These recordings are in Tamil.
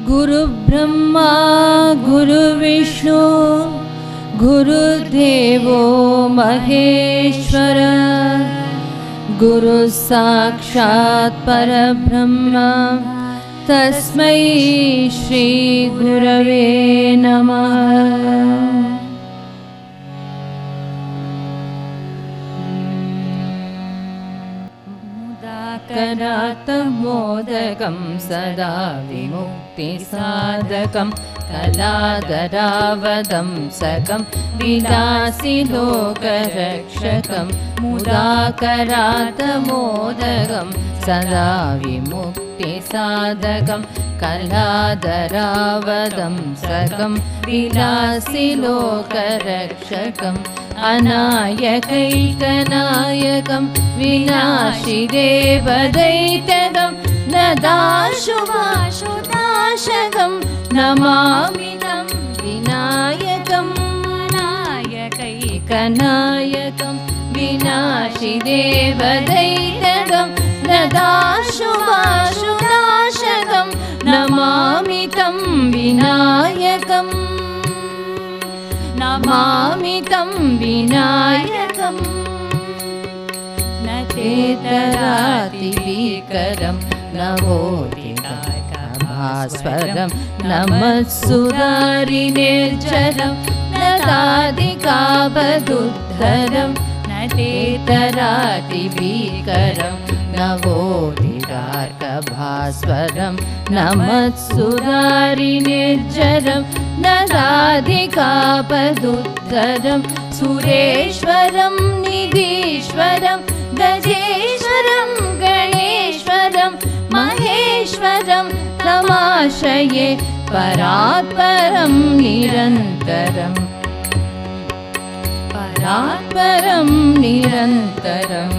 गुरुब्रह्मा गुरुविष्णु गुरुदेवो महेश्वर गुरुः साक्षात् परब्रह्म तस्मै श्री गुरवे नमः। मोदकं सदा विमुक्तिसाधकं कलाधरावदंसकं विलासि लोकरक्षकं मुदाकरातमोदकं सदा विमुक्तिसाधकं कलाधरावदंसकं विलासि लोकरक्षकम् अनायकैकनायकं विनाशिदेवदैत्यगं नदाशुभाशुनाशकं नमामि तं विनायकं। नायकैकनायकं विनाशिदेवदैत्यगं नदाशुभाशुनाशकं नमामि तं विनायकम्। नमामि तं विनायकम्। न चेतरातिभीकरं नवोदिताभास्वरं नमस्सुरारिनिर्झरं नदादिकापदुद्धरं न चेतरातिभीकरं नवोदितार्कभास्वरं नमस्सुरारिनिर्झरं नदादिकापदुद्धरं सुरेश्वरं निधीश्वरं गजेश्वरं गणेश्वरं महेश्वरं तमाश्रये परात्परं निरन्तरं परात्परं निरन्तरं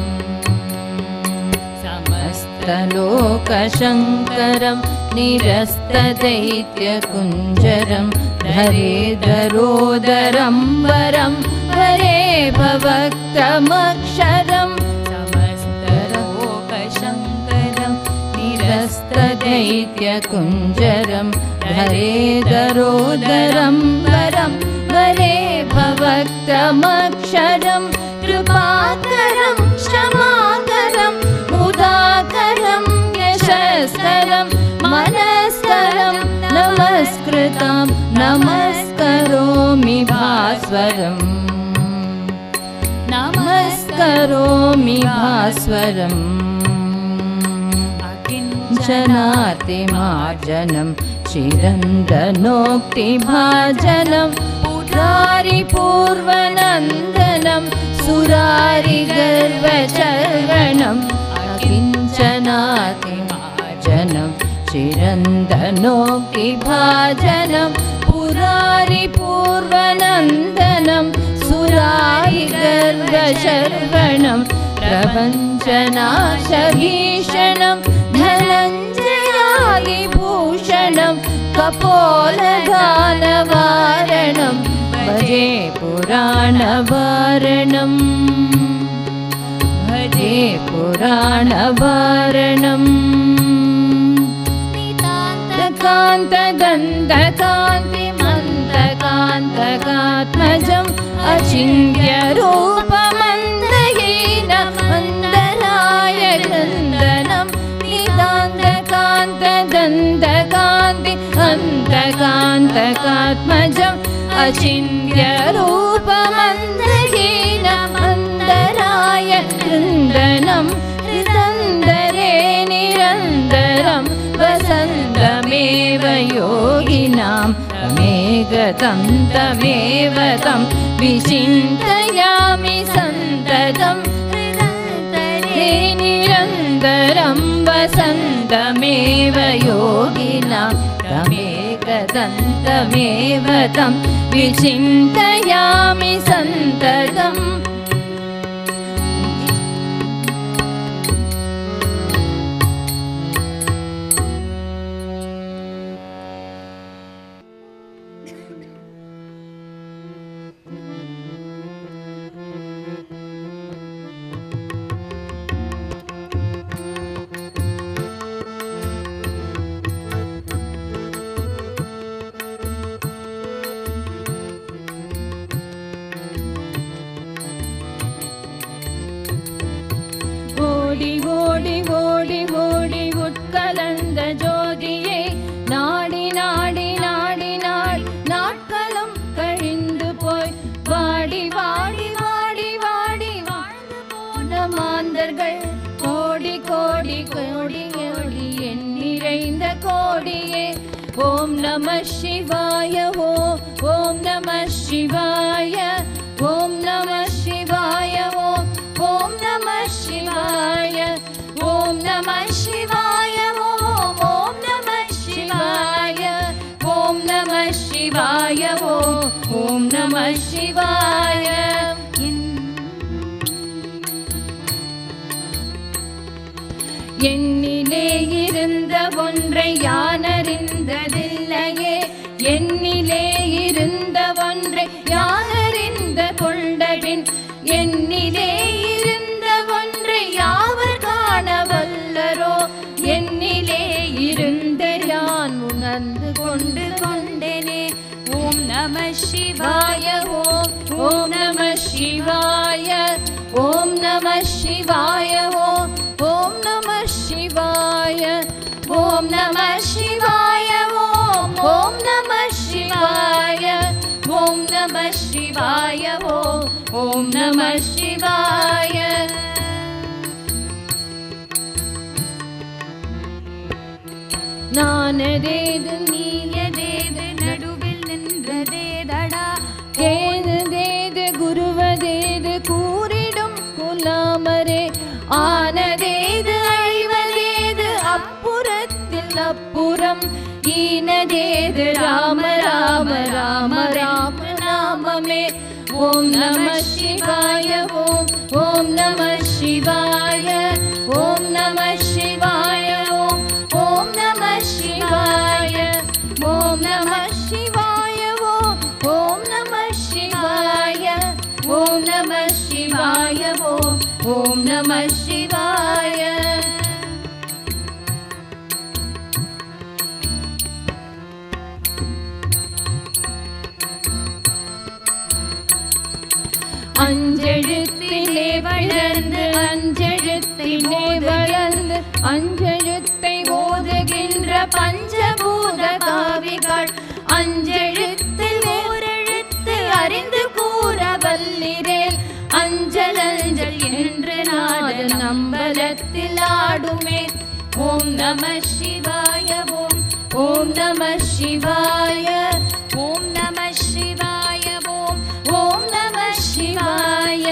समस्तलोकशङ्करं निरस्तदैत्यकुञ्जरं धरेधरोदरं वरं वरे भवक्त्रमक्षरं समस्तलोकशङ्करं निरस्तदैत्यकुञ्जरं धरेधरोदरं वरं वरे भवक्त्रमक्षरं कृपाकरं क्षमाकरं मुदाकरं यशस्करं मनस्करं नमस्कृतं नमस्करोमि भास्वरम् नमस्करोमि भास्वरम्। अकिञ्चनातिमार्जनं चिरन्दनोक्तिभाजनं पुरारिपूर्वनन्दनं सुरारिगर्वचर्वणम् अकिञ्चनातिमार्जनं चिरन्दनोक्तिभाजनं पुरारिपूर्वनन्दनं सुरारिगर्वचर्वणं प्रपञ्चनाशभीषणं धनञ्जयादिभूषणं कपोलदानवारणं भजे पुराणवारणं भजे पुराणवारणम्। कान्तकान्तकान्तिमन्तकान्तकात्मजम् अचिन्त्यरूपमन्दहीनं मन्दरायक्रन्दनं नितान्तकान्तदन्तकान्ति अन्तकान्तकात्मजम् अचिन्त्यरूपमन्दहीनं मन्दरायक्रन्दनं हृदन्दरे निरन्तरं वसन्तमेव योगिनां तमेगतं तमेव तं विचिन्तयामि सन्ततं हृदन्तरे निरन्तरं वसन्तमेव योगिनां तमेगतं तमेव तं विचिन्तयामि सन्ततम्। ஓம் நம சிவாய ஓம் நம சிவாய ஓம் நம சிவாய ஓம் நம சிவாய ஓம் நம சிவாய ஓம் நம சிவாய ஓம் நம சிவாய ஓம் நம சிவாய. என்னிலே இருந்த ஒன்றை யானறிந்ததில்லையே, என்னிலே இருந்த ஒன்றை யானறிந்த கொண்டபின், என்னிலே இருந்த ஒன்றை யாவர் காண வல்லரோ, என்னிலே இருந்த யான் உணர்ந்து கொண்டு கொண்டேனே. ஓம் நம சிவாய ஓம் நம சிவாய ஓம் நம சிவாய ஓம் நம சிவாய ஓம் நம சிவாய ஓம் நம சிவாய ஓம் நம சிவாய ஓம் நம சிவாய. நானதேது நீயதேது நடுவில் நின்றதேதடா, ஏதுதேது குருவதேது கூறிடும் குலாமரே, ஆனதேது அழிவதேது அப்புறத்தில் அப்புறம், ஈனதேது ராம ராம ராம ராம நாமமே. ஓம் நம சிவாய ஓம் நம சிவாய ஓம் நம சிவாய ஓம் நம சிவாய ஓம் நம சிவாய ஓம் நம சிவாய ஓம் நம சிவாய ஓம் நம சிவாய. அஞ்செழுத்திலே வளர்ந்து அஞ்செழுத்திலே வளர்ந்து அஞ்செழுத்தை ஓதுகின்ற பஞ்சபூத காவிகள், அஞ்செழுத்தில் ஓரெழுத்து அறிந்து கூற வல்லிரேல், அஞ்சல் அஞ்சல் என்று நாடு நம்பலத்தில் ஆடுமே. ஓம் நம சிவாய ஓம் நம சிவாய ஓம் நம சிவாய ஓம் நம சிவாய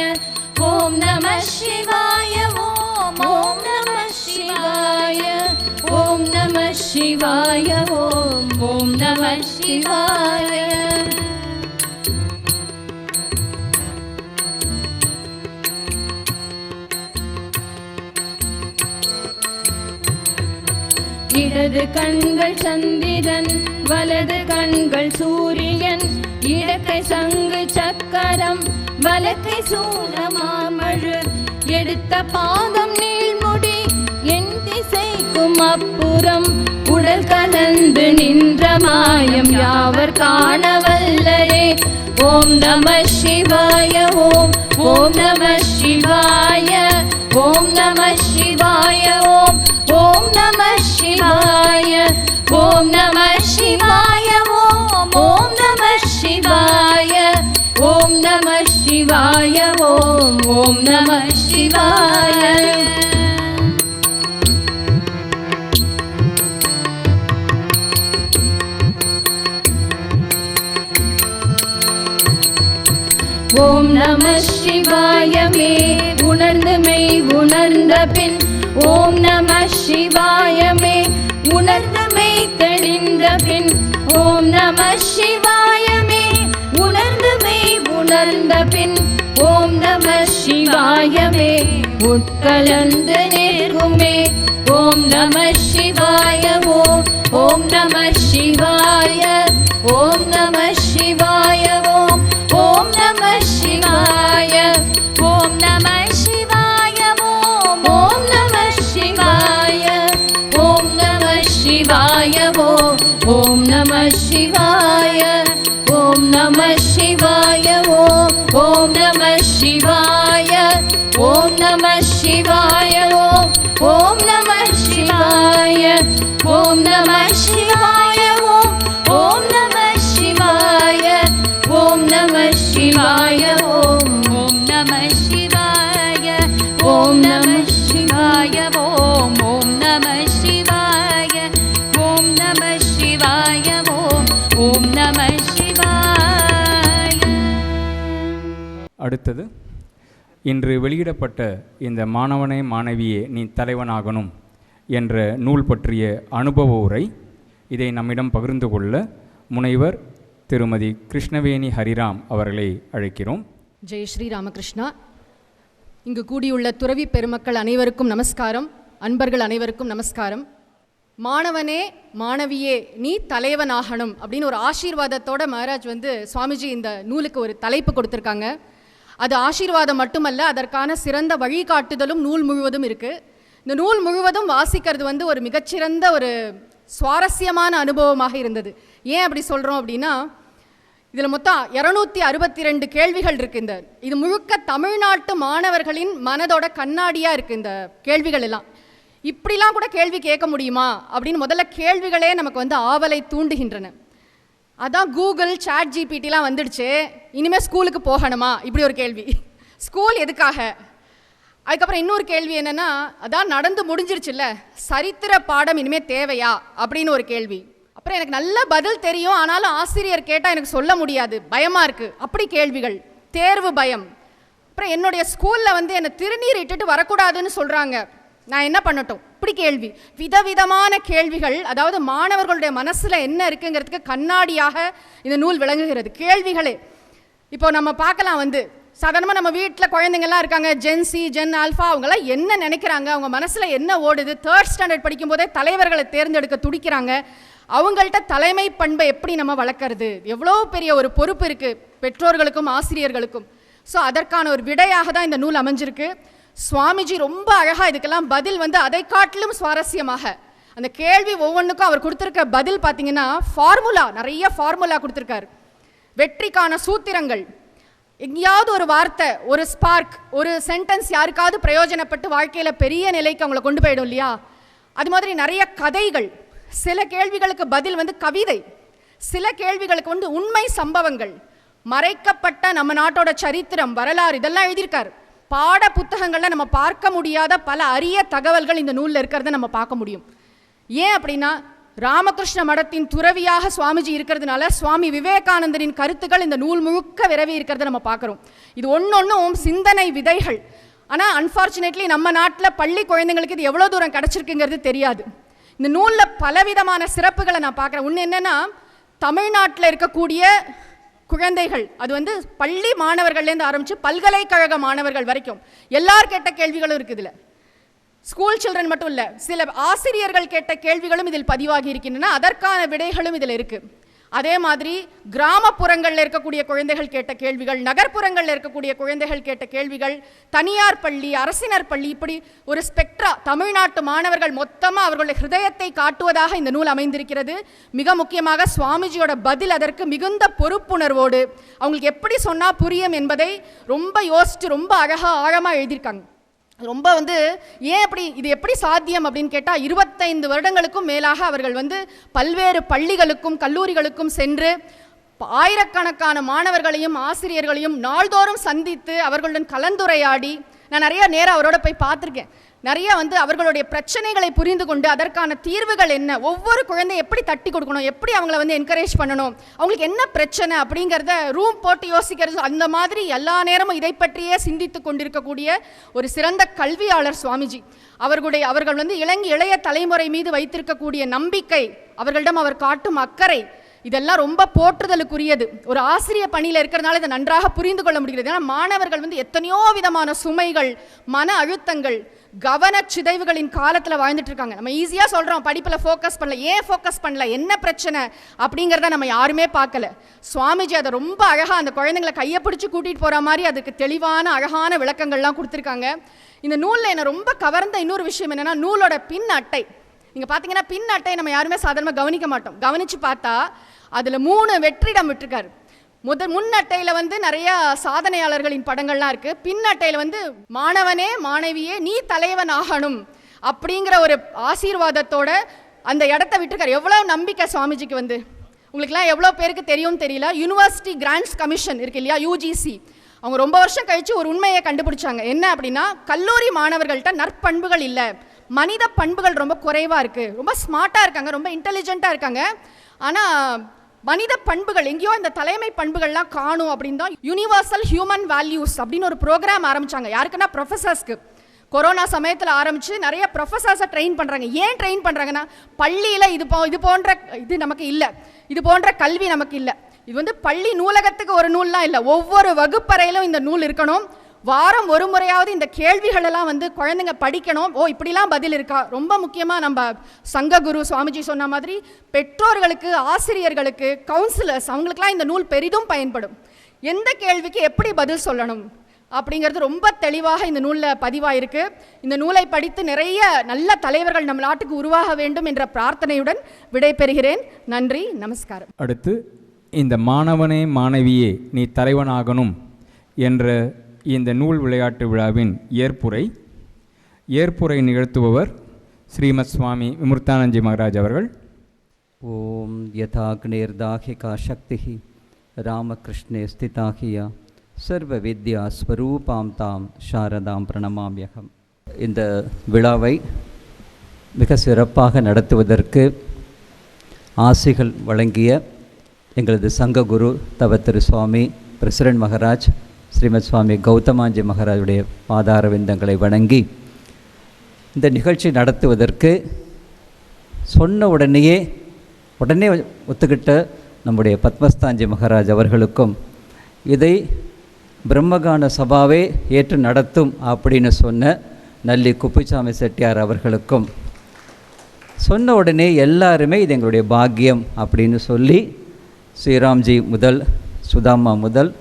ஓம் நம சிவாய ஓம் நம சிவாய ஓம் நம சிவாய ஓம் நம சிவாய. இடது கண்கள் சந்திரன் வலது கண்கள் சூரியன், இடக்கை சங்கு சக்கரம் வலக்கை சூலமாமழு, எடுத்த பாதம் நீள்முடி என் திசைக்கும் அப்புறம், உடல் கலந்து நின்ற மாயம் யாவர் காணவல்லரே. ஓம் நம சிவாய ஓம் நம சிவாய ஓம் நம சிவாய ஓம் நம சிவாய ஓம் நம சிவாய ஓம் நம சிவாய ஓம் நம சிவாய ஓம் நம சிவாய. ஓம் நம சிவாய மே உணர்ந்து மெய் உணர்ந்த பின், ஓம் நம சிவாய மே உணர்ந்து மெய் தெளிந்த பின், ஓம் நம சிவாய மே உணர்ந்து மெய் உணர்ந்த பின், ஓம் நம சிவாய மே உட்கலந்து நிற்குமே. ஓம் நம சிவாய ஓம் நம சிவாய ஓம் நம சிவாய ஓம் நம சிவாய ஓம் நம சிவாய ஓம் நம சிவாய ஓம் நம சிவாய ஓம் நம சிவாய ஓம் நம சிவாய ஓம் நம சிவாய ஓம் நம சிவாய ஓம் நம சிவாய ஓம் நம சிவாய ஓம் நம சிவாய ஓம் நம சிவாய ஓம் நம சிவாய ஓம் நம சிவாய ஓம் நம சிவாய ஓம் நம சிவாய அடுத்தது இன்று வெளியிடப்பட்ட இந்த மாணவனே மாணவியே நீ தலைவனாகணும் என்ற நூல் பற்றிய அனுபவ உரை, இதை நம்மிடம் பகிர்ந்து கொள்ள முனைவர் திருமதி கிருஷ்ணவேணி ஹரிராம் அவர்களை அழைக்கிறோம். ஜெய் ஸ்ரீ ராமகிருஷ்ணா. இங்கு கூடியுள்ள துறவி பெருமக்கள் அனைவருக்கும் நமஸ்காரம், அன்பர்கள் அனைவருக்கும் நமஸ்காரம். மாணவனே மாணவியே நீ தலைவனாகணும் அப்படின்னு ஒரு ஆசீர்வாதத்தோட மகாராஜ் சுவாமிஜி இந்த நூலுக்கு ஒரு தலைப்பு கொடுத்துருக்காங்க. அது ஆசீர்வாதம் மட்டுமல்ல, அதற்கான சிறந்த வழிகாட்டுதலும் நூல் முழுவதும் இருக்குது. இந்த நூல் முழுவதும் வாசிக்கிறது ஒரு மிகச்சிறந்த ஒரு சுவாரஸ்யமான அனுபவமாக இருந்தது. ஏன் அப்படி சொல்கிறோம் அப்படின்னா, இதில் மொத்தம் 262 கேள்விகள் இருக்குது. இது முழுக்க தமிழ்நாட்டு மாணவர்களின் மனதோட கண்ணாடியாக இருக்குது. இந்த கேள்விகள் எல்லாம் இப்படிலாம் கூட கேள்வி கேட்க முடியுமா அப்படின்னு முதல்ல கேள்விகளே நமக்கு ஆவலை தூண்டுகின்றன. அதான் கூகுள், சாட் ஜிபிடிலாம் வந்துடுச்சு, இனிமேல் ஸ்கூலுக்கு போகணுமா இப்படி ஒரு கேள்வி. ஸ்கூல் எதுக்காக? அதுக்கப்புறம் இன்னொரு கேள்வி என்னென்னா, அதான் நடந்து முடிஞ்சிருச்சுல்ல, சரித்திர பாடம் இனிமேல் தேவையா அப்படின்னு ஒரு கேள்வி. அப்புறம் எனக்கு நல்ல பதில் தெரியும், ஆனாலும் ஆசிரியர் கேட்டால் எனக்கு சொல்ல முடியாது, பயமாக இருக்குது, அப்படி கேள்விகள். தேர்வு பயம். அப்புறம் என்னுடைய ஸ்கூலில் என்னை திருநீர் இட்டுட்டு வரக்கூடாதுன்னு சொல்கிறாங்க, நான் என்ன பண்ணட்டும், இப்படி கேள்வி. விதவிதமான கேள்விகள். அதாவது மாணவர்களுடைய மனசில் என்ன இருக்குங்கிறதுக்கு கண்ணாடியாக இந்த நூல் விளங்குகிறது. கேள்விகளே இப்போ நம்ம பார்க்கலாம், சாதாரணமாக நம்ம வீட்டில் குழந்தைங்கள்லாம் இருக்காங்க, ஜென்சி, ஜென் ஆல்ஃபா, அவங்களாம் என்ன நினைக்கிறாங்க, அவங்க மனசில் என்ன ஓடுது. 3rd ஸ்டாண்டர்ட் படிக்கும் போதே தலைவர்களை தேர்ந்தெடுக்க துடிக்கிறாங்க. அவங்கள்ட்ட தலைமை பண்பை எப்படி நம்ம வளர்க்கறது, எவ்வளோ பெரிய ஒரு பொறுப்பு இருக்குது பெற்றோர்களுக்கும் ஆசிரியர்களுக்கும். ஸோ அதற்கான ஒரு விடையாக தான் இந்த நூல் அமைஞ்சிருக்கு. சுவாமிஜி ரொம்ப அழகாக இதுக்கெல்லாம் பதில் அதை காட்டிலும் சுவாரஸ்யமாக அந்த கேள்வி ஒவ்வொன்றுக்கும் அவர் கொடுத்துருக்க பதில் பார்த்தீங்கன்னா, ஃபார்முலா, நிறைய ஃபார்முலா கொடுத்துருக்காரு. வெற்றிக்கான சூத்திரங்கள், எங்கேயாவது ஒரு வார்த்தை, ஒரு ஸ்பார்க், ஒரு சென்டென்ஸ் யாருக்காவது பிரயோஜனப்பட்டு வாழ்க்கையில் பெரிய நிலைக்கு அவங்கள கொண்டு போயிடும் இல்லையா. அது மாதிரி நிறைய கதைகள், சில கேள்விகளுக்கு பதில் கவிதை, சில கேள்விகளுக்கு உண்மை சம்பவங்கள், மறைக்கப்பட்ட நம்ம நாட்டோட சரித்திரம், வரலாறு, இதெல்லாம் எழுதியிருக்காரு. பாட புத்தகங்களில் நம்ம பார்க்க முடியாத பல அரிய தகவல்கள் இந்த நூலில் இருக்கிறத நம்ம பார்க்க முடியும். ஏன் அப்படின்னா, ராமகிருஷ்ண மடத்தின் துறவியாக சுவாமிஜி இருக்கிறதுனால சுவாமி விவேகானந்தரின் கருத்துக்கள் இந்த நூல் முழுக்க விரவி இருக்கிறத நம்ம பார்க்குறோம். இது ஒன்னொன்றும் சிந்தனை விதைகள். ஆனால் அன்ஃபார்ச்சுனேட்லி நம்ம நாட்டில் பள்ளி குழந்தைங்களுக்கு இது எவ்வளோ தூரம் கிடச்சிருக்குங்கிறது தெரியாது. இந்த நூலில் பலவிதமான சிறப்புகளை நான் பார்க்குறேன். ஒன்று என்னென்னா, தமிழ்நாட்டில் இருக்கக்கூடிய குழந்தைகள், அது பள்ளி மாணவர்கள்லேருந்து ஆரம்பித்து பல்கலைக்கழக மாணவர்கள் வரைக்கும் எல்லார் கேட்ட கேள்விகளும் இருக்குது. இதில் ஸ்கூல் சில்ட்ரன் மட்டும் இல்லை, சில ஆசிரியர்கள் கேட்ட கேள்விகளும் இதில் பதிவாகி இருக்கின்றன. அதற்கான விடைகளும் இதில் இருக்குது. அதே மாதிரி கிராமப்புறங்களில் இருக்கக்கூடிய குழந்தைகள் கேட்ட கேள்விகள், நகர்ப்புறங்களில் இருக்கக்கூடிய குழந்தைகள் கேட்ட கேள்விகள், தனியார் பள்ளி, அரசினர் பள்ளி, இப்படி ஒரு ஸ்பெக்ட்ரா தமிழ்நாட்டு மாணவர்கள் மொத்தமாக அவர்களுடைய ஹிருதயத்தை காட்டுவதாக இந்த நூல் அமைந்திருக்கிறது. மிக முக்கியமாக சுவாமிஜியோட பதில் அதற்கு மிகுந்த பொறுப்புணர்வோடு அவங்களுக்கு எப்படி சொன்னால் புரியும் என்பதை ரொம்ப யோசித்து ரொம்ப அழகாக ஆழமாக எழுதியிருக்காங்க. ரொம்ப ஏன் அப்படி, இது எப்படி சாத்தியம் அப்படின்னு கேட்டால், 25 வருடங்களுக்கும் மேலாக அவர்கள் பல்வேறு பள்ளிகளுக்கும் கல்லூரிகளுக்கும் சென்று ஆயிரக்கணக்கான மாணவர்களையும் ஆசிரியர்களையும் நாள்தோறும் சந்தித்து அவர்களுடன் கலந்துரையாடி, நான் நிறைய நேரம் அவரோட போய் பார்த்துருக்கேன். நிறைய அவர்களுடைய பிரச்சனைகளை புரிந்து கொண்டு அதற்கான தீர்வுகள் என்ன, ஒவ்வொரு குழந்தை எப்படி தட்டி கொடுக்கணும், எப்படி அவங்கள என்கரேஜ் பண்ணணும், அவங்களுக்கு என்ன பிரச்சனை அப்படிங்கிறத ரூம் போட்டு யோசிக்கிறது, அந்த மாதிரி எல்லா நேரமும் இதை பற்றியே சிந்தித்து கொண்டிருக்கக்கூடிய ஒரு சிறந்த கல்வியாளர் சுவாமிஜி. அவர்கள் இளைய தலைமுறை மீது வைத்திருக்கக்கூடிய நம்பிக்கை, அவர்களிடம் அவர் காட்டும் அக்கறை, இதெல்லாம் ரொம்ப போற்றுதலுக்குரியது. ஒரு ஆசிரியர் பணியில் இருக்கிறதுனால இதை நன்றாக புரிந்து கொள்ள முடிகிறது. ஏன்னா மாணவர்கள் எத்தனையோ விதமான சுமைகள், மன அழுத்தங்கள், கவனச்சிதைவுகளின் காலத்தில் வாழ்ந்துட்டு இருக்காங்க. நம்ம ஈஸியாக சொல்கிறோம் படிப்பில் ஃபோக்கஸ் பண்ணல, ஏன் ஃபோக்கஸ் பண்ணல, என்ன பிரச்சனை அப்படிங்கிறத நம்ம யாருமே பார்க்கல. சுவாமிஜி அதை ரொம்ப அழகாக அந்த குழந்தைங்களை கையை பிடிச்சி கூட்டிகிட்டு போகிற மாதிரி அதுக்கு தெளிவான அழகான விளக்கங்கள்லாம் கொடுத்துருக்காங்க. இந்த நூலில் என்னை ரொம்ப கவர்ந்த இன்னொரு விஷயம் என்னென்னா, நூலோட பின் அட்டை. நீங்கள் பார்த்தீங்கன்னா பின் அட்டையை நம்ம யாருமே சாதாரணமாக கவனிக்க மாட்டோம். கவனித்து பார்த்தா அதில் 3 வெற்றிடம் விட்டுருக்காரு. முன் அட்டையில் நிறைய சாதனையாளர்களின் படங்கள்லாம் இருக்குது. பின் அட்டையில் மாணவனே மாணவியே நீ தலைவன் ஆகணும் அப்படிங்கிற ஒரு ஆசீர்வாதத்தோட அந்த இடத்த விட்டுருக்காரு. எவ்வளோ நம்பிக்கை சுவாமிஜிக்கு. உங்களுக்குலாம் எவ்வளோ பேருக்கு தெரியும் தெரியல, யூனிவர்சிட்டி கிராண்ட்ஸ் கமிஷன் இருக்கு இல்லையா, யூஜிசி, அவங்க ரொம்ப வருஷம் கழித்து ஒரு உண்மையை கண்டுபிடிச்சாங்க. என்ன அப்படின்னா, கல்லூரி மாணவர்கள்ட்ட நற்பண்புகள் இல்லை, மனித பண்புகள் ரொம்ப குறைவாக இருக்குது. ரொம்ப ஸ்மார்ட்டாக இருக்காங்க, ரொம்ப இன்டெலிஜென்ட்டாக இருக்காங்க, ஆனால் மனித பண்புகள் எங்கேயோ இந்த தலைமை பண்புகள்லாம் காணும் அப்படின்னு தான் யூனிவர்சல் ஹியூமன் வேல்யூஸ் அப்படின்னு ஒரு ப்ரோக்ராம் ஆரம்பிச்சாங்க. யாருக்குன்னா ப்ரொஃபஸர்ஸ்க்கு. கொரோனா சமயத்தில் ஆரம்பித்து நிறைய ப்ரொஃபஸர்ஸை ட்ரெயின் பண்ணுறாங்க. ஏன் ட்ரெயின் பண்ணுறாங்கன்னா, பள்ளியில் இது போன்ற இது நமக்கு இல்லை, இது போன்ற கல்வி நமக்கு இல்லை. இது வந்து பள்ளி நூலகத்துக்கு ஒரு நூல்லாம் இல்லை, ஒவ்வொரு வகுப்பறையிலும் இந்த நூல் இருக்கணும். வாரம் ஒரு முறையாவது இந்த கேள்விகளெல்லாம் வந்து குழந்தைங்க படிக்கணும். ஓ, இப்படிலாம் பதில் இருக்கா. ரொம்ப முக்கியமாக நம்ம சங்ககுரு சுவாமிஜி சொன்ன மாதிரி பெற்றோர்களுக்கு, ஆசிரியர்களுக்கு, கவுன்சிலர்ஸ், அவங்களுக்குலாம் இந்த நூல் பெரிதும் பயன்படும். எந்த கேள்விக்கு எப்படி பதில் சொல்லணும் அப்படிங்கிறது ரொம்ப தெளிவாக இந்த நூலில் பதிவாயிருக்கு. இந்த நூலை படித்து நிறைய நல்ல தலைவர்கள் நம் நாட்டுக்கு உருவாக வேண்டும் என்ற பிரார்த்தனையுடன் விடைபெறுகிறேன். நன்றி, நமஸ்காரம். அடுத்து இந்த மாணவனே மாணவியே நீ தலைவனாகணும் என்ற இந்த நூல் விளையாட்டு விழாவின் ஏற்புரை நிகழ்த்துபவர் ஸ்ரீமத் சுவாமி விமுர்த்தானந்தி மகராஜ் அவர்கள். ஓம் யதாக்னேர்தாஹிகா சக்தி ராமகிருஷ்ணே ஸ்திதாகியா சர்வ வித்யா ஸ்வரூபாம் தாம் சாரதாம் பிரணமாம்யகம். இந்த விழாவை மிக சிறப்பாக நடத்துவதற்கு ஆசிகள் வழங்கிய எங்களது சங்ககுரு தவ திரு சுவாமி பிரசிடென்ட் மகராஜ் ஸ்ரீமத் சுவாமி கௌதமாஞ்சி மகராஜுடைய பாதார விந்தங்களை வணங்கி இந்த நிகழ்ச்சி நடத்துவதற்கு சொன்ன உடனே ஒத்துக்கிட்ட நம்முடைய பத்மஸ்தாஞ்சி மகராஜ் அவர்களுக்கும், இதை பிரம்மகான சபாவே ஏற்று நடத்தும் அப்படின்னு சொன்ன நல்லி குப்புசாமி செட்டியார் அவர்களுக்கும், சொன்ன உடனே எல்லாருமே இது எங்களுடைய பாக்கியம் அப்படின்னு சொல்லி, ஸ்ரீராம்ஜி முதல் சுதாமா முதல்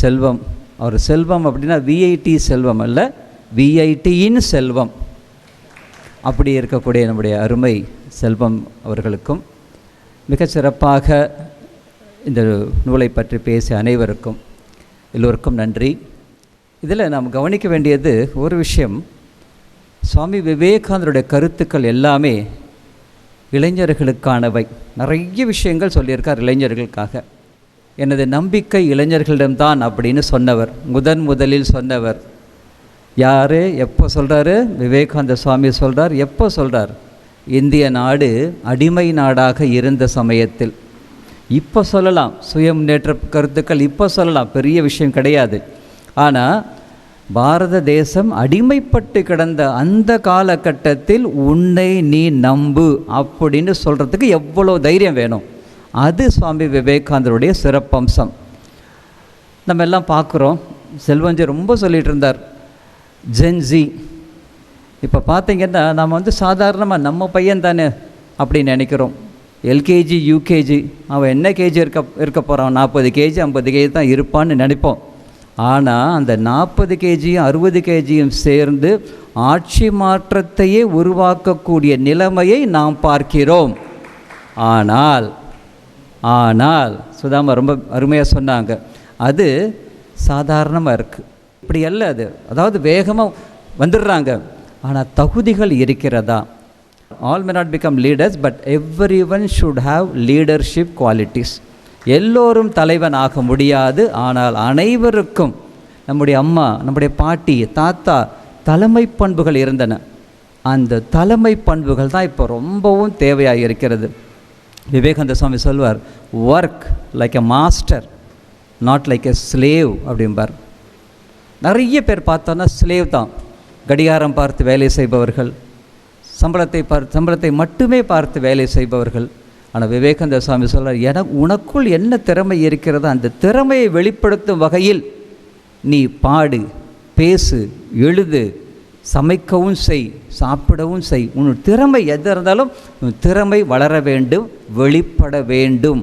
செல்வம், அவர் செல்வம் அப்படின்னா விஐடி செல்வம் அல்ல, விஐடியின் செல்வம், அப்படி இருக்கக்கூடிய நம்முடைய அருமை செல்வம் அவர்களுக்கும், மிக சிறப்பாக இந்த நூலை பற்றி பேசிய அனைவருக்கும் எல்லோருக்கும் நன்றி. இதில் நாம் கவனிக்க வேண்டியது ஒரு விஷயம், சுவாமி விவேகானந்தருடைய கருத்துக்கள் எல்லாமே இளைஞர்களுக்கானவை. நிறைய விஷயங்கள் சொல்லியிருக்கார் இளைஞர்களுக்காக. எனது நம்பிக்கை இளைஞர்களிடம்தான் அப்படின்னு சொன்னவர், முதலில் சொன்னவர் யார், எப்போ சொல்கிறாரு? விவேகானந்த சுவாமி சொல்கிறார். எப்போ சொல்கிறார்? இந்திய நாடு அடிமை நாடாக இருந்த சமயத்தில். இப்போ சொல்லலாம், சுய முன்னேற்ற கருத்துக்கள் இப்போ சொல்லலாம், பெரிய விஷயம் கிடையாது. ஆனால் பாரத தேசம் அடிமைப்பட்டு கிடந்த அந்த காலகட்டத்தில் உன்னை நீ நம்பு அப்படின்னு சொல்கிறதுக்கு எவ்வளோ தைரியம் வேணும். அது சுவாமி விவேகானந்தருடைய சிறப்பம்சம். நம்ம எல்லாம் பார்க்குறோம். செல்வஞ்சி ரொம்ப சொல்லிகிட்டு இருந்தார் ஜென்ஜி. இப்போ பார்த்தீங்கன்னா நம்ம வந்து சாதாரணமாக நம்ம பையன் தானே அப்படின்னு நினைக்கிறோம். எல்கேஜி யூகேஜி அவன் என்ன கேஜி இருக்க போகிறான், 40 கேஜி 50 கேஜி தான் இருப்பான்னு நினைப்போம். ஆனால் அந்த 40 கேஜியும் 60 கேஜியும் சேர்ந்து ஆட்சி மாற்றத்தையே உருவாக்கக்கூடிய நிலைமையை நாம் பார்க்கிறோம். ஆனால் சுதாமா ரொம்ப அருமையாக சொன்னாங்க, அது சாதாரணமாக இருக்குது. இப்படி அல்ல அது. அதாவது வேகமாக வந்துடுறாங்க, ஆனால் தகுதிகள் இருக்கிறதா? All may not become leaders, but everyone should have leadership qualities. எல்லோரும் தலைவன் ஆக முடியாது, ஆனால் அனைவருக்கும் நம்முடைய அம்மா, நம்முடைய பாட்டி, தாத்தா தலைமை பண்புகள் இருந்தன. அந்த தலைமை பண்புகள் தான் இப்போ ரொம்பவும் தேவையாக இருக்கிறது. விவேகானந்த சுவாமி சொல்வார், work like a master, not like a slave அப்படிம்பார். நிறைய பேர் பார்த்தோன்னா ஸ்லேவ் தான், கடிகாரம் பார்த்து வேலை செய்பவர்கள், சம்பளத்தை மட்டுமே பார்த்து வேலை செய்பவர்கள். ஆனால் விவேகானந்த சுவாமி சொல்கிறார், உனக்குள் என்ன திறமை இருக்கிறதோ அந்த திறமையை வெளிப்படுத்தும் வகையில் நீ பாடு, பேசு, எழுது, சமைக்கவும் செய், சாப்பிடவும் செய். உன் திறமை எது இருந்தாலும் உன் திறமை வளர வேண்டும், வெளிப்பட வேண்டும்.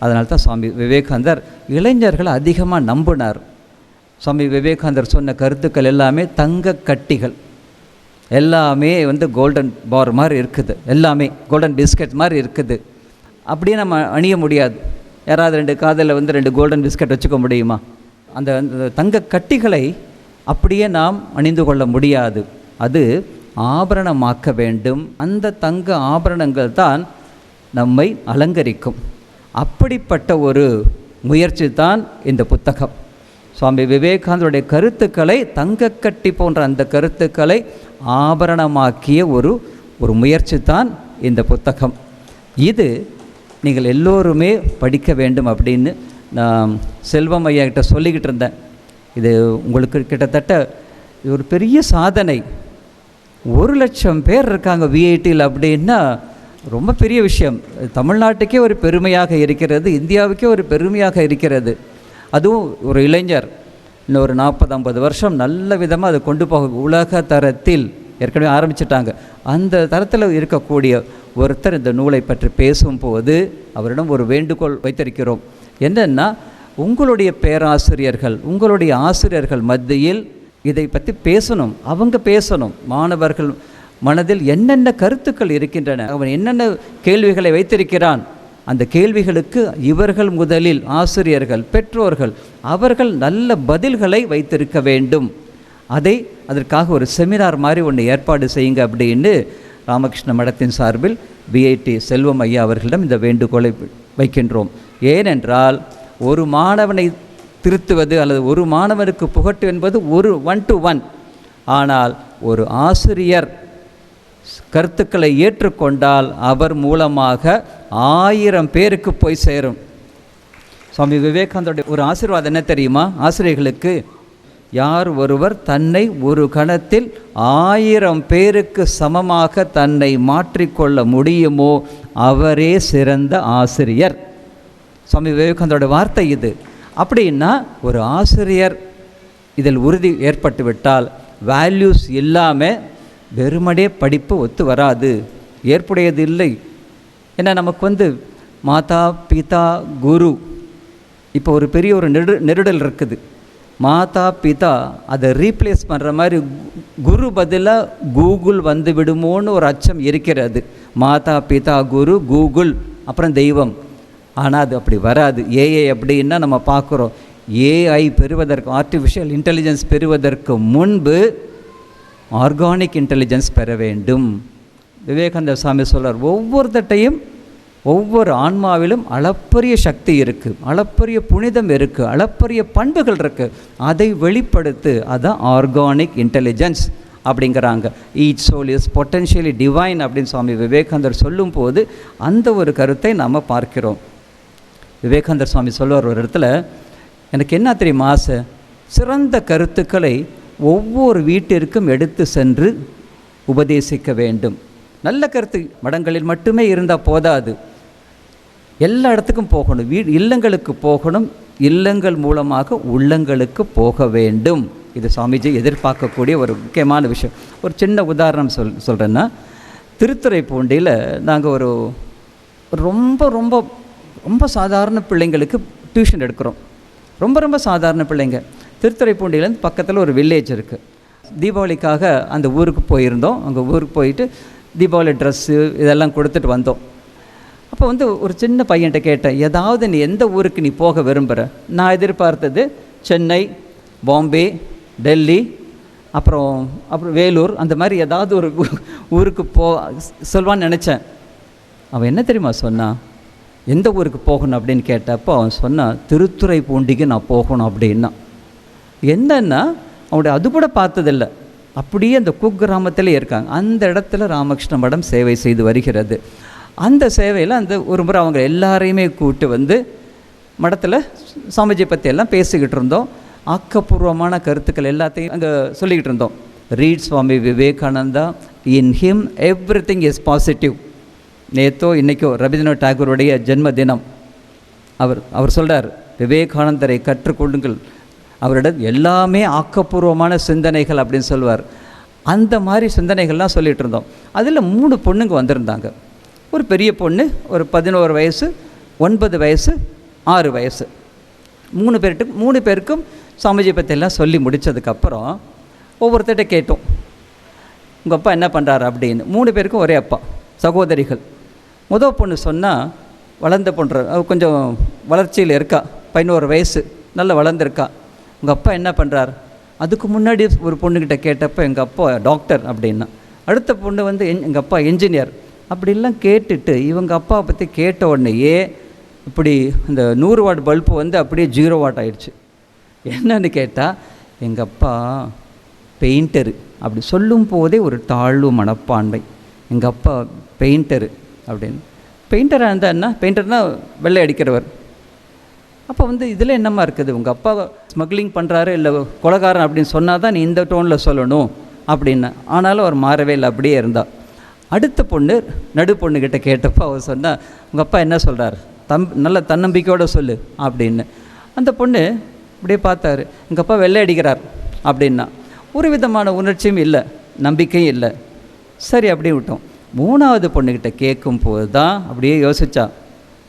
அதனால தான் சுவாமி விவேகானந்தர் இளைஞர்களை அதிகமாக நம்பினார். சுவாமி விவேகானந்தர் சொன்ன கருத்துக்கள் எல்லாமே தங்க கட்டிகள், எல்லாமே வந்து கோல்டன் பார் மாதிரி இருக்குது, எல்லாமே கோல்டன் பிஸ்கட் மாதிரி இருக்குது. அப்படியே நம்ம அணிய முடியாது. யாராவது 2 காதில் வந்து 2 கோல்டன் பிஸ்கட் வச்சுக்க முடியுமா? அந்த தங்க கட்டிகளை அப்படியே நாம் அணிந்து கொள்ள முடியாது. அது ஆபரணமாக்க வேண்டும். அந்த தங்க ஆபரணங்கள் தான் நம்மை அலங்கரிக்கும். அப்படிப்பட்ட ஒரு முயற்சி தான் இந்த புத்தகம். சுவாமி விவேகானந்தருடைய கருத்துக்களை, தங்கக்கட்டி போன்ற அந்த கருத்துக்களை ஆபரணமாக்கிய ஒரு முயற்சி தான் இந்த புத்தகம். இது நீங்கள் எல்லோருமே படிக்க வேண்டும் அப்படின்னு நான் செல்வம் ஐயா கிட்ட சொல்லிக்கிட்டு இருந்தேன். இது உங்களுக்கு கிட்டத்தட்ட இது ஒரு பெரிய சாதனை. 1,00,000 பேர் இருக்காங்க விஐடியில் அப்படின்னா ரொம்ப பெரிய விஷயம். தமிழ்நாட்டுக்கே ஒரு பெருமையாக இருக்கிறது, இந்தியாவுக்கே ஒரு பெருமையாக இருக்கிறது. அதுவும் ஒரு இளைஞர் இன்னும் ஒரு 40-50 வருஷம் நல்ல விதமாக அதை கொண்டு போக உலக தரத்தில் ஏற்கனவே ஆரம்பிச்சிட்டாங்க. அந்த தரத்தில் இருக்கக்கூடிய ஒருத்தர் இந்த நூலை பற்றி பேசும்போது அவரிடம் ஒரு வேண்டுகோள் வைத்திருக்கிறோம். என்னென்னா, உங்களுடைய பேராசிரியர்கள், உங்களுடைய ஆசிரியர்கள் மத்தியில் இதை பற்றி பேசணும். அவங்க பேசணும். மாணவர்கள் மனதில் என்னென்ன கருத்துக்கள் இருக்கின்றன, அவன் என்னென்ன கேள்விகளை வைத்திருக்கிறான், அந்த கேள்விகளுக்கு இவர்கள் முதலில் ஆசிரியர்கள், பெற்றோர்கள் அவர்கள் நல்ல பதில்களை வைத்திருக்க வேண்டும். அதற்காக ஒரு செமினார் மாதிரி ஒன்று ஏற்பாடு செய்யுங்க அப்படின்னு ராமகிருஷ்ண மடத்தின் சார்பில் விஐடி செல்வம் ஐயா அவர்களிடம் இந்த வேண்டுகோளை வைக்கின்றோம். ஏனென்றால் ஒரு மாணவனை திருத்துவது அல்லது ஒரு மாணவனுக்கு புகட்டு என்பது ஒரு 1-to-1. ஆனால் ஒரு ஆசிரியர் கருத்துக்களை ஏற்றுக்கொண்டால் அவர் மூலமாக 1000 பேருக்கு போய் சேரும். சுவாமி விவேகானந்தருடைய ஒரு ஆசீர்வாதம் என்ன தெரியுமா? ஆசிரியர்களுக்கு, யார் ஒருவர் தன்னை ஒரு கணத்தில் 1000 பேருக்கு சமமாக தன்னை மாற்றிக்கொள்ள முடியுமோ அவரே சிறந்த ஆசிரியர். சுவாமி விவேகானந்தரோட வார்த்தை இது. அப்படின்னா ஒரு ஆசிரியர் இதில் உறுதி ஏற்பட்டு விட்டால் வேல்யூஸ் இல்லாமல் வெறுமனே படிப்பு ஒத்து வராது, ஏற்புடையது இல்லை. ஏன்னா நமக்கு மாதா பிதா குரு, இப்போ ஒரு பெரிய ஒரு நெருடல் இருக்குது. மாதா பிதா அதை ரீப்ளேஸ் பண்ணுற மாதிரி குரு பதிலாக கூகுள் வந்து விடுமோன்னு ஒரு அச்சம் இருக்கிறது. மாதா பிதா குரு கூகுள் அப்புறம் தெய்வம். ஆனால் அது அப்படி வராது. ஏஐ அப்படின்னா நம்ம பார்க்குறோம், ஏஐ பெறுவதற்கு, ஆர்டிஃபிஷியல் இன்டெலிஜென்ஸ் பெறுவதற்கு முன்பு ஆர்கானிக் இன்டெலிஜென்ஸ் பெற வேண்டும். விவேகானந்த சாமி சொல்றார், ஒவ்வொருத்தையும் ஒவ்வொரு ஆன்மாவிலும் அளப்பரிய சக்தி இருக்குது, அளப்பரிய புனிதம் இருக்குது, அளப்பரிய பண்புகள் இருக்குது. அதை வெளிப்படுத்து, அதுதான் ஆர்கானிக் இன்டெலிஜென்ஸ் அப்படிங்கிறாங்க. Each soul is potentially divine அப்படின்னு சுவாமி விவேகானந்தர் சொல்லும்போது அந்த ஒரு கருத்தை நாம் பார்க்கிறோம். விவேகானந்தர் சுவாமி சொல்லுவார் ஒரு இடத்துல, எனக்கு என்ன தெரியுமா ஆசை, சிறந்த கருத்துக்களை ஒவ்வொரு வீட்டிற்கும் எடுத்து சென்று உபதேசிக்க வேண்டும். நல்ல கருத்து மடங்களில் மட்டுமே இருந்தால் போதாது, எல்லா இடத்துக்கும் போகணும். இல்லங்களுக்கு போகணும், இல்லங்கள் மூலமாக உள்ளங்களுக்கு போக வேண்டும். இது சுவாமிஜி எதிர்பார்க்கக்கூடிய ஒரு முக்கியமான விஷயம். ஒரு சின்ன உதாரணம் சொல்கிறேன்னா, திருத்துறைப்பூண்டியில் நாங்கள் ஒரு ரொம்ப ரொம்ப ரொம்ப சாதாரண பிள்ளைங்களுக்கு டியூஷன் எடுக்கிறோம். ரொம்ப ரொம்ப சாதாரண பிள்ளைங்க. திருத்துறைப்பூண்டியிலேருந்து பக்கத்தில் ஒரு வில்லேஜ் இருக்குது. தீபாவளிக்காக அந்த ஊருக்கு போயிருந்தோம். அங்கே ஊருக்கு போயிட்டு தீபாவளி ட்ரெஸ்ஸு இதெல்லாம் கொடுத்துட்டு வந்தோம். அப்போ ஒரு சின்ன பையன்கிட்ட கேட்டேன், ஏதாவது நீ எந்த ஊருக்கு நீ போக விரும்புகிற? நான் எதிர்பார்த்தது சென்னை, பாம்பே, டெல்லி, அப்புறம் வேலூர், அந்த மாதிரி ஏதாவது ஒரு ஊருக்கு சொல்வான்னு நினச்சேன். அவன் என்ன தெரியுமா சொன்னான்? எந்த ஊருக்கு போகணும் அப்படின்னு கேட்டப்போ அவன் சொன்னான், திருத்துறைப்பூண்டிக்கு நான் போகணும் அப்படின்னா. என்னன்னா அவனுடைய அது கூட பார்த்ததில்லை. அப்படியே அந்த குக்கிராமத்தில் இருக்காங்க. அந்த இடத்துல ராமகிருஷ்ண மடம் சேவை செய்து வருகிறது. அந்த சேவையில் ஒரு முறை அவங்க எல்லாரையுமே கூப்பிட்டு மடத்தில் சாமிஜி பற்றி எல்லாம் பேசிக்கிட்டு இருந்தோம். ஆக்கப்பூர்வமான கருத்துக்கள் எல்லாத்தையும் அங்கே சொல்லிக்கிட்டு இருந்தோம். Read Swami Vivekananda, in him everything is positive. நேற்றோ இன்றைக்கோ ரவீந்திரநாத் டாகூருடைய ஜென்ம தினம். அவர் சொல்கிறார், விவேகானந்தரை கற்றுக்கொள்ளுங்கள், அவரிடம் எல்லாமே ஆக்கப்பூர்வமான சிந்தனைகள் அப்படின்னு சொல்லுவார். அந்த மாதிரி சிந்தனைகள்லாம் சொல்லிகிட்டு இருந்தோம். அதில் 3 பொண்ணுங்க வந்திருந்தாங்க. ஒரு பெரிய பொண்ணு, ஒரு 11 வயசு, 9 வயசு, 6 வயசு. 3 பேருக்கும் சாமிஜி பற்றியெல்லாம் சொல்லி முடித்ததுக்கப்புறம் ஒவ்வொருத்தர்கிட்ட கேட்டோம், உங்கள் அப்பா என்ன பண்ணுறாரு அப்படின்னு. 3 பேருக்கும் ஒரே அப்பா, சகோதரிகள். முதல் பொண்ணு சொன்னால், வளர்ந்த பொண்ணு, கொஞ்சம் வளர்ச்சியில் இருக்கா, 11 வயசு, நல்லா வளர்ந்துருக்கா. உங்கள் அப்பா என்ன பண்ணுறார்? அதுக்கு முன்னாடி ஒரு பொண்ணுக்கிட்ட கேட்டப்போ எங்கள் அப்பா டாக்டர் அப்படின்னா. அடுத்த பொண்ணு எங்கள் அப்பா என்ஜினியர் அப்படிலாம் கேட்டுட்டு இவங்க அப்பாவை பற்றி கேட்ட உடனேயே இப்படி இந்த 100 வாட் பல்பு அப்படியே 0 வாட் ஆயிடுச்சு. என்னன்னு கேட்டால், எங்கள் அப்பா பெயிண்டரு அப்படி சொல்லும் போதே ஒரு தாழ்வு மனப்பான்மை. எங்கள் அப்பா பெயிண்டரு அப்படின்னு. பெயிண்டராக இருந்தால் என்ன, பெயிண்டர்னால் வெள்ளை அடிக்கிறவர். அப்போ வந்து இதில் என்னம்மா இருக்குது, உங்கள் அப்பா ஸ்மக்லிங் பண்ணுறாரு இல்லை கொலைகாரன் அப்படின்னு சொன்னால் தான் நீ இந்த டோனில் சொல்லணும் அப்படின்னு. ஆனாலும் அவர் மாறவே இல்லை, அப்படியே இருந்தால். அடுத்த பொண்ணு நடு பொண்ணுக்கிட்ட கேட்டப்போ அவர் சொன்னால், உங்கள் அப்பா என்ன சொல்கிறார், நல்ல தன்னம்பிக்கையோடு சொல்லு அப்படின்னு. அந்த பொண்ணு அப்படியே பார்த்தாரு, எங்கள் அப்பா வெள்ளை அடிக்கிறார் அப்படின்னா. ஒரு விதமான உணர்ச்சியும் இல்லை, நம்பிக்கையும் இல்லை. சரி அப்படியே விட்டோம். மூணாவது பொண்ணுக்கிட்ட கேட்கும்போது தான் அப்படியே யோசித்தா.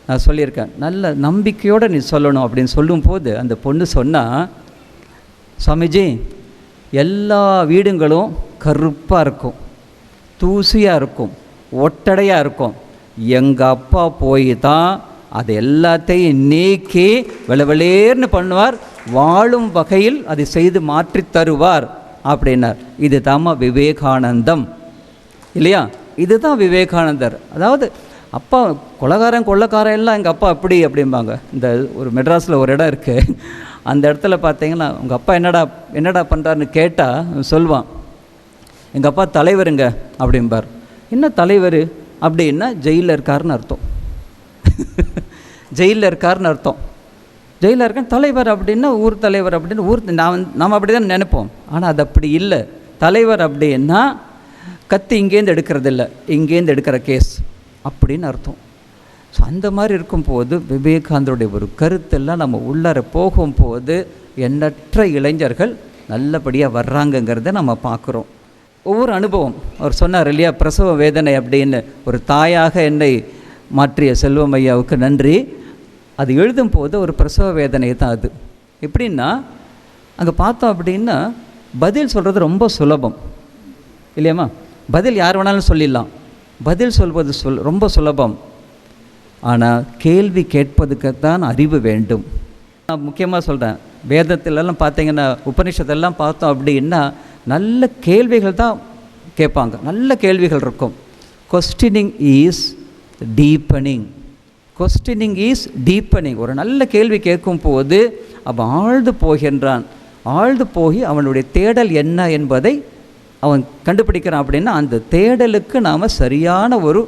நான் சொல்லியிருக்கேன், நல்ல நம்பிக்கையோடு நீ சொல்லணும் அப்படின்னு சொல்லும்போது அந்த பொண்ணு சொன்னால், சுவாமிஜி எல்லா வீடுங்களும் கருப்பாக இருக்கும், தூசியாக இருக்கும், ஒட்டடையாக இருக்கும். எங்கள் அப்பா போய் தான் அது எல்லாத்தையும் நீக்கி வெளவெளேர்னு பண்ணுவார், வாழும் வகையில் அதை செய்து மாற்றி தருவார் அப்படின்னார். இது தாம்மா விவேகானந்தம் இல்லையா? இதுதான் விவேகானந்தர். அதாவது அப்பா கொள்ளக்காரன் எல்லாம் எங்கள் அப்பா அப்படி அப்படிம்பாங்க. இந்த ஒரு மெட்ராஸில் ஒரு இடம் இருக்குது, அந்த இடத்துல பார்த்தீங்கன்னா உங்கள் அப்பா என்னடா பண்ணுறாருன்னு கேட்டால் சொல்வான், எங்கள் அப்பா தலைவருங்க அப்படிம்பார். என்ன தலைவர் அப்படின்னா ஜெயிலில் இருக்காருன்னு அர்த்தம். ஜெயிலில் இருக்காருன்னு அர்த்தம். ஜெயிலில் இருக்க தலைவர் அப்படின்னா ஊர் தலைவர் அப்படின்னு நாம் அப்படி தான் நினைப்போம். ஆனால் அது அப்படி இல்லை. தலைவர் அப்படின்னா கத்தி இங்கேருந்து எடுக்கிறது இல்லை, இங்கேருந்து எடுக்கிற கேஸ் அப்படின்னு அர்த்தம். ஸோ அந்த மாதிரி இருக்கும்போது விவேகானந்தருடைய ஒரு கருத்தெல்லாம் நம்ம உள்ளார போகும்போது எண்ணற்ற இளைஞர்கள் நல்லபடியாக வர்றாங்கங்கிறத நம்ம பார்க்குறோம். ஒவ்வொரு அனுபவம் அவர் சொன்னார் இல்லையா, பிரசவ வேதனை அப்படின்னு. ஒரு தாயாக என்னை மாற்றிய செல்வம் ஐயாவுக்கு நன்றி. அது எழுதும்போது ஒரு பிரசவ வேதனை தான் அது. எப்படின்னா அங்கே பார்த்தோம் அப்படின்னா பதில் சொல்கிறது ரொம்ப சுலபம் இல்லையாம்மா? பதில் யார் வேணாலும் சொல்லிடலாம், பதில் சொல்வது ரொம்ப சுலபம். ஆனால் கேள்வி கேட்பதுக்கு தான் அறிவு வேண்டும். நான் முக்கியமாக சொல்கிறேன், வேதத்திலெல்லாம் பார்த்தீங்கன்னா உபனிஷத்தெல்லாம் பார்த்தோம் அப்படின்னா நல்ல கேள்விகள் தான் கேட்பாங்க, நல்ல கேள்விகள் இருக்கும். Questioning is deepening. Questioning is deepening. ஒரு நல்ல கேள்வி கேட்கும் போது அவன் ஆழ்ந்து போகின்றான். ஆழ்ந்து போய் அவனுடைய தேடல் என்ன என்பதை அவன் கண்டுபிடிக்கிறான். அப்படின்னா அந்த தேடலுக்கு நாம் சரியான ஒரு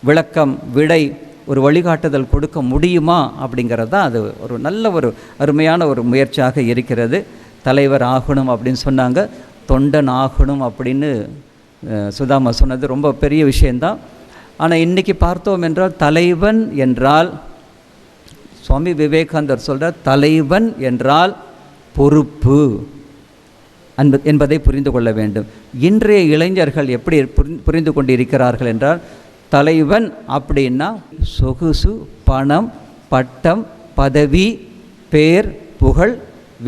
விளக்கம், விடை, ஒரு வழிகாட்டுதல் கொடுக்க முடியுமா அப்படிங்கிறது தான் அது ஒரு நல்ல ஒரு அருமையான ஒரு முயற்சியாக இருக்கிறது. தலைவர் ஆகணும் அப்படின்னு சொன்னாங்க, தொண்டன் ஆகணும் அப்படின்னு சுதாமா சொன்னது ரொம்ப பெரிய விஷயந்தான். ஆனால் இன்றைக்கி பார்த்தோம் என்றால் தலைவன் என்றால், சுவாமி விவேகானந்தர் சொல்கிறார், தலைவன் என்றால் பொறுப்பு என்பதை புரிந்து கொள்ள வேண்டும். இன்றைய இளைஞர்கள் எப்படி புரிந்து கொண்டு இருக்கிறார்கள் என்றால், தலைவன் அப்படின்னா சொகுசு, பணம், பட்டம், பதவி, பேர், புகழ்,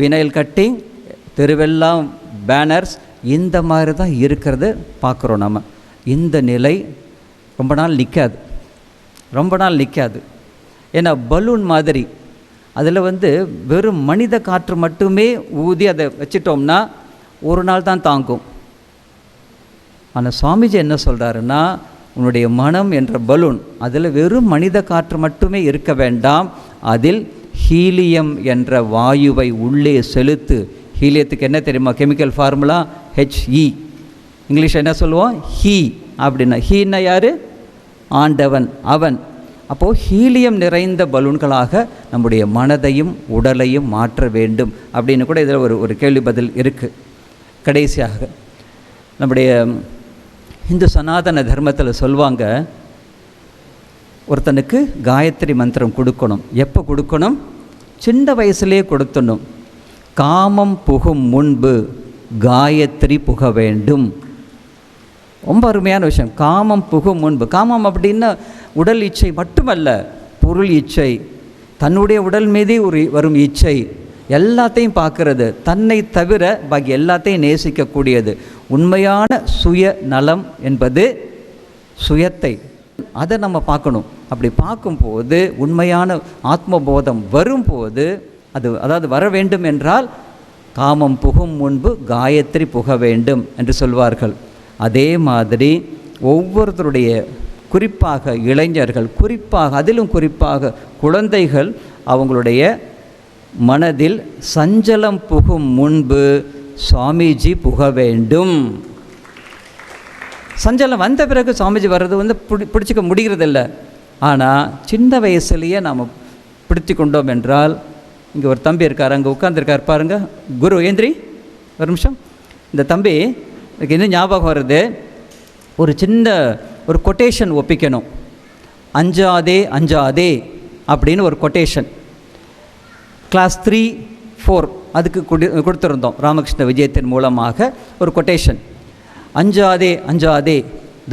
வினைல் கட்டிங், தெருவெல்லாம் பேனர்ஸ், இந்த மாதிரி தான் இருக்கிறது பார்க்குறோம் நம்ம. இந்த நிலை ரொம்ப நாள் நிற்காது. ஏன்னா பலூன் மாதிரி அதில் வெறும் மனித காற்று மட்டுமே ஊதி அதை வச்சிட்டோம்னா ஒரு நாள் தான் தாங்கும். ஆனால் சுவாமிஜி என்ன சொல்கிறாருன்னா, உன்னுடைய மனம் என்ற பலூன் அதில் வெறும் மனித காற்று மட்டுமே இருக்க வேண்டாம், அதில் ஹீலியம் என்ற வாயுவை உள்ளே செலுத்து. ஹீலியத்துக்கு என்ன தெரியுமா கெமிக்கல் ஃபார்முலா? HE. இங்கிலீஷ் என்ன சொல்லுவோம்? ஹீ அப்படின்னா. ஹீன்னா யார்? ஆண்டவன், அவன். அப்போது ஹீலியம் நிறைந்த பலூன்களாக நம்முடைய மனதையும் உடலையும் மாற்ற வேண்டும் அப்படின்னு கூட இதில் ஒரு கேள்வி பதில் இருக்குது. கடைசியாக நம்முடைய இந்து சனாதன தர்மத்தில் சொல்லுவாங்க, ஒருத்தனுக்கு காயத்ரி மந்திரம் கொடுக்கணும். எப்போ கொடுக்கணும்? சின்ன வயசுலேயே கொடுத்தணும். காமம் புகும் முன்பு காயத்ரி புக வேண்டும். ரொம்ப அருமையான விஷயம். காமம் புகும் முன்பு. காமம் அப்படின்னா உடல் இச்சை மட்டுமல்ல, பொருள் இச்சை, தன்னுடைய உடல் மீதே வரும் இச்சை, எல்லாத்தையும் பார்க்கறது, தன்னை தவிர பாக்கி எல்லாத்தையும் நேசிக்கக்கூடியது. உண்மையான சுய நலம் என்பது சுயத்தை, அதை நம்ம பார்க்கணும். அப்படி பார்க்கும்போது உண்மையான ஆத்மபோதம் வரும்போது அதாவது வர வேண்டும் என்றால் காமம் புகும் முன்பு காயத்ரி புக வேண்டும் என்று சொல்வார்கள். அதே மாதிரி ஒவ்வொருத்தருடைய, குறிப்பாக இளைஞர்கள், அதிலும் குறிப்பாக குழந்தைகள், அவங்களுடைய மனதில் சஞ்சலம் புகும் முன்பு சுவாமிஜி புக வேண்டும். சஞ்சலம் வந்த பிறகு சுவாமிஜி வர்றது பிடிச்சிக்க முடிகிறதில்ல. ஆனால் சின்ன வயசுலேயே நாம் பிடித்து கொண்டோம் என்றால், இங்கே ஒரு தம்பி இருக்கார், அங்கே உட்காந்துருக்கார் பாருங்கள், குரு ஏந்திரி ஒரு நிமிஷம். இந்த தம்பி எனக்கு இன்னும் ஞாபகம் வருது, ஒரு சின்ன ஒரு கொட்டேஷன் ஒப்பிக்கணும். அஞ்சாதே அஞ்சாதே அப்படின்னு ஒரு கொட்டேஷன் கிளாஸ் 3, 4 அதுக்கு கொடுத்துருந்தோம். ராமகிருஷ்ண விஜயத்தின் மூலமாக ஒரு கொட்டேஷன், அஞ்சாதே அஞ்சாதே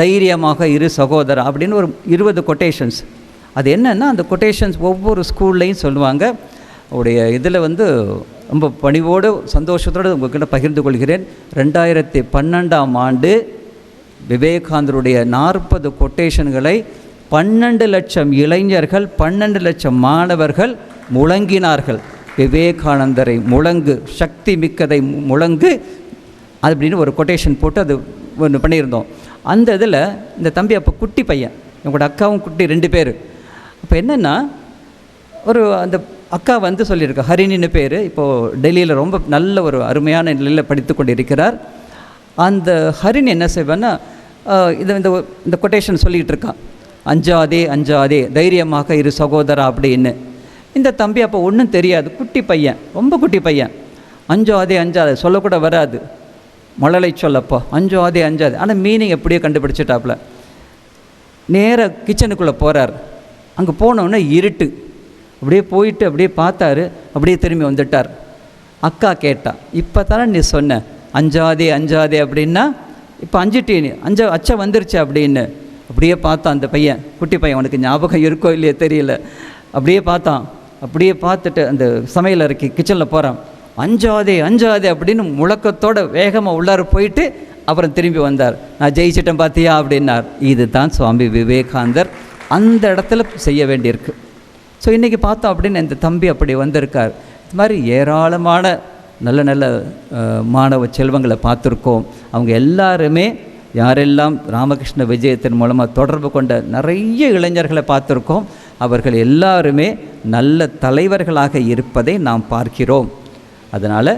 தைரியமாக இரு சகோதரா அப்படின்னு ஒரு 20 கொட்டேஷன்ஸ். அது என்னென்னா, அந்த கொட்டேஷன்ஸ் ஒவ்வொரு ஸ்கூல்லையும் சொல்லுவாங்க. உடைய இதில் ரொம்ப பணிவோடு சந்தோஷத்தோடு உங்கள்கிட்ட பகிர்ந்து கொள்கிறேன். 2012ஆம் ஆண்டு விவேகானந்தருடைய 40 கொட்டேஷன்களை 12 லட்சம் இளைஞர்கள், 12 லட்சம் மாணவர்கள் முழங்கினார்கள். விவேகானந்தரை முழங்கு, சக்தி மிக்கதை முழங்கு அப்படின்னு ஒரு கொட்டேஷன் போட்டு அது ஒன்று பண்ணியிருந்தோம். அந்த இதில் இந்த தம்பி அப்போ குட்டி பையன், எங்களோட அக்காவும் குட்டி 2 பேர். அப்போ என்னென்னா, அந்த அக்கா சொல்லியிருக்கா, ஹரிணின்னு பேர், இப்போது டெல்லியில் ரொம்ப நல்ல ஒரு அருமையான நிலையில் படித்து கொண்டு இருக்கிறார். அந்த ஹரிணி என்ன செய்வேன்னா, இந்த கொட்டேஷன் சொல்லிகிட்டு இருக்கான், அஞ்சாதே அஞ்சாதே தைரியமாக இரு சகோதரா அப்படின்னு. இந்த தம்பி அப்போ ஒன்றும் தெரியாது, குட்டி பையன், ரொம்ப குட்டி பையன். அஞ்சாதே அஞ்சாதே சொல்லக்கூட வராது, மழலை சொல்லப்போ அஞ்சாதே அஞ்சாதே. ஆனால் மீனிங் எப்படியோ கண்டுபிடிச்சிட்டாப்புல. நேராக கிச்சனுக்குள்ளே போகிறார். அங்கே போனோன்னே இருட்டு. அப்படியே போயிட்டு அப்படியே பார்த்தாரு, அப்படியே திரும்பி வந்துட்டார். அக்கா கேட்டா, இப்போ தானே நீ சொன்ன அஞ்சாதே அஞ்சாதே அப்படின்னா, இப்போ அஞ்சிட்டே அச்சா வந்துருச்சு அப்படின்னு. அப்படியே பார்த்தான் அந்த பையன், குட்டி பையன், அவனுக்கு ஞாபகம் இருக்கோ இல்லையோ தெரியல. அப்படியே பார்த்தான். அப்படியே பார்த்துட்டு அந்த சமையல் அறைக்கு கிச்சனில் போகிறான். அஞ்சாதே அஞ்சாதே அப்படின்னு முழக்கத்தோடு வேகமாக உள்ளார போயிட்டு அப்புறம் திரும்பி வந்தார். நான் ஜெயிச்சிட்டேன் பார்த்தியா அப்படின்னார். இது தான் சுவாமி விவேகானந்தர் அந்த இடத்துல செய்ய வேண்டியிருக்கு. ஸோ இன்றைக்கி பார்த்தோம் அப்படின்னு இந்த தம்பி அப்படி வந்திருக்கார். இது மாதிரி ஏராளமான நல்ல நல்ல மாணவ செல்வங்களை பார்த்துருக்கோம். அவங்க எல்லாருமே யாரெல்லாம் ராமகிருஷ்ண விஜயத்தின் மூலமாக தொடர்பு கொண்ட நிறைய இளைஞர்களை பார்த்துருக்கோம். அவர்கள் எல்லாருமே நல்ல தலைவர்களாக இருப்பதை நாம் பார்க்கிறோம். அதனால்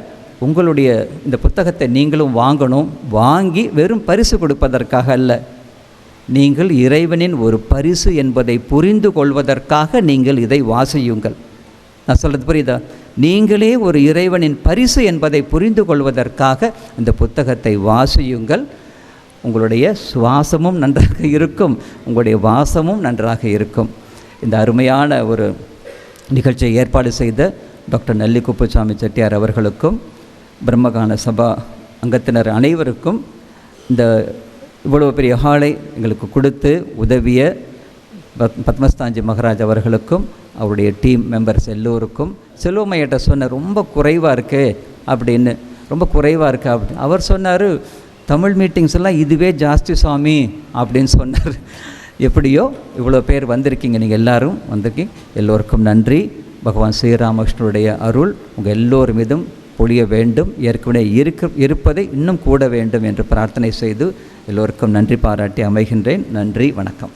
உங்களுடைய இந்த புத்தகத்தை நீங்களும் வாங்கணும். வாங்கி வெறும் பரிசு கொடுப்பதற்காக அல்ல, நீங்கள் இறைவனின் ஒரு பரிசு என்பதை புரிந்து கொள்வதற்காக நீங்கள் இதை வாசியுங்கள். நான் சொல்கிறது புரியுதா? நீங்களே ஒரு இறைவனின் பரிசு என்பதை புரிந்து கொள்வதற்காக இந்த புத்தகத்தை வாசியுங்கள். உங்களுடைய சுவாசமும் நன்றாக இருக்கும், உங்களுடைய வாசமும் நன்றாக இருக்கும். இந்த அருமையான ஒரு நிகழ்ச்சியை ஏற்பாடு செய்த டாக்டர் நல்லி குப்புசாமி செட்டியார் அவர்களுக்கும் பிரம்மகான சபா அங்கத்தினர் அனைவருக்கும், இந்த இவ்வளோ பெரிய ஹாலை எங்களுக்கு கொடுத்து உதவிய பத்மஸ்தான்ஜி மகராஜ் அவர்களுக்கும் அவருடைய டீம் மெம்பர்ஸ் எல்லோருக்கும், செல்வமையிட்ட சொன்ன ரொம்ப குறைவாக இருக்கே அப்படின்னு, ரொம்ப குறைவாக இருக்கா அப்படின்னு அவர் சொன்னார். தமிழ் மீட்டிங்ஸ் எல்லாம் இதுவே ஜாஸ்தி சுவாமி அப்படின்னு சொன்னார். எப்படியோ இவ்வளோ பேர் வந்திருக்கீங்க, நீங்கள் எல்லோரும் வந்திருக்கீங்க. எல்லோருக்கும் நன்றி. பகவான் ஸ்ரீராமகிருஷ்ணனுடைய அருள் உங்கள் எல்லோர் மீதும் பொழிய வேண்டும், ஏற்கனவே இருப்பதை இன்னும் கூட வேண்டும் என்று பிரார்த்தனை செய்து எல்லோருக்கும் நன்றி பாராட்டி அமைகின்றேன். நன்றி, வணக்கம்.